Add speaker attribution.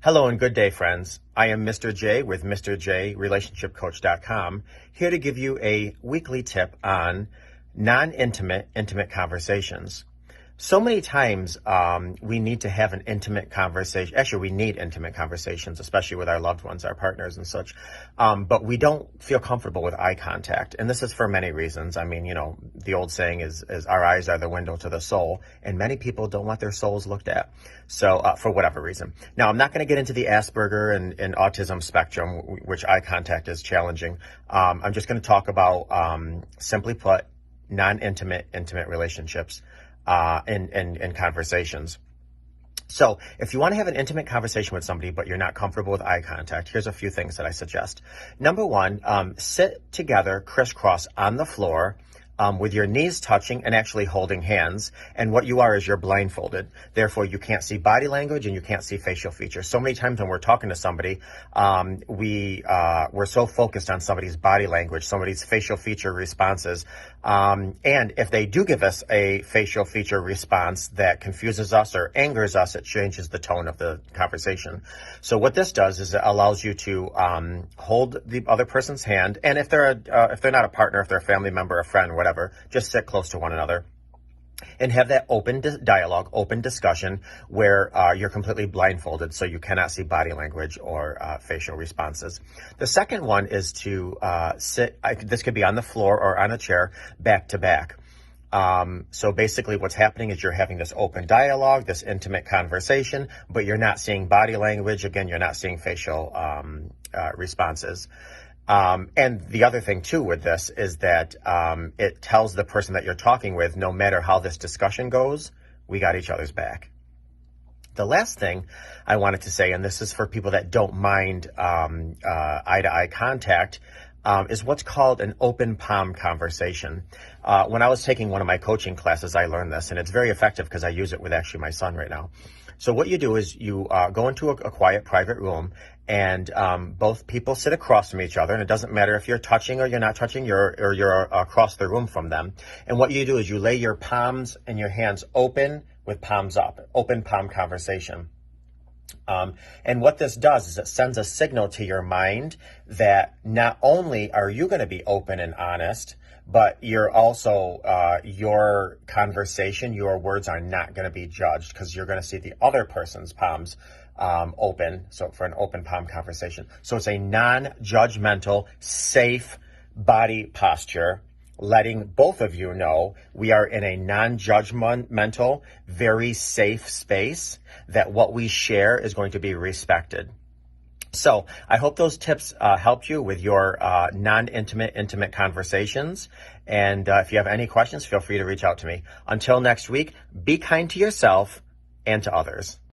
Speaker 1: Hello and good day, friends. I am Mr. J with MrJRelationshipCoach.com, here to give you a weekly tip on non-intimate, intimate conversations. So many times we need to have an intimate conversation. Actually, we need intimate conversations, especially with our loved ones, our partners and such. But we don't feel comfortable with eye contact. And this is for many reasons. I mean, the old saying is our eyes are the window to the soul. And many people don't want their souls looked at. So for whatever reason. Now, I'm not going to get into the Asperger and autism spectrum, which eye contact is challenging. I'm just going to talk about, simply put, non-intimate, intimate relationships. In conversations. So if you want to have an intimate conversation with somebody, but you're not comfortable with eye contact, here's a few things that I suggest. Number one, sit together crisscross on the floor with your knees touching and actually holding hands. And what you are is you're blindfolded. Therefore, you can't see body language and you can't see facial features. So many times when we're talking to somebody, we're so focused on somebody's body language, somebody's facial feature responses. And if they do give us a facial feature response that confuses us or angers us, it changes the tone of the conversation. So what this does is it allows you to hold the other person's hand. And if they're not a partner, if they're a family member, a friend, whatever, just sit close to one another and have that open dialogue, open discussion where you're completely blindfolded, so you cannot see body language or facial responses. The second one is to sit, this could be on the floor or on a chair, back to back. So basically what's happening is you're having this open dialogue, this intimate conversation, but you're not seeing body language. Again, you're not seeing facial responses. And the other thing too with this is that it tells the person that you're talking with, no matter how this discussion goes, we got each other's back. The last thing I wanted to say, and this is for people that don't mind eye-to-eye contact, is what's called an open palm conversation. When I was taking one of my coaching classes, I learned this, and it's very effective because I use it with actually my son right now. So what you do is you go into a quiet, private room, and both people sit across from each other, and it doesn't matter if you're touching or you're not touching, or you're across the room from them. And what you do is you lay your palms and your hands open with palms up, open palm conversation. And what this does is it sends a signal to your mind that not only are you going to be open and honest, but you're also, your conversation, your words are not going to be judged because you're going to see the other person's palms open. So for an open palm conversation. So it's a non-judgmental, safe body posture, letting both of you know we are in a non-judgmental, very safe space, that what we share is going to be respected. So I hope those tips helped you with your non-intimate, intimate conversations. And if you have any questions, feel free to reach out to me. Until next week, be kind to yourself and to others.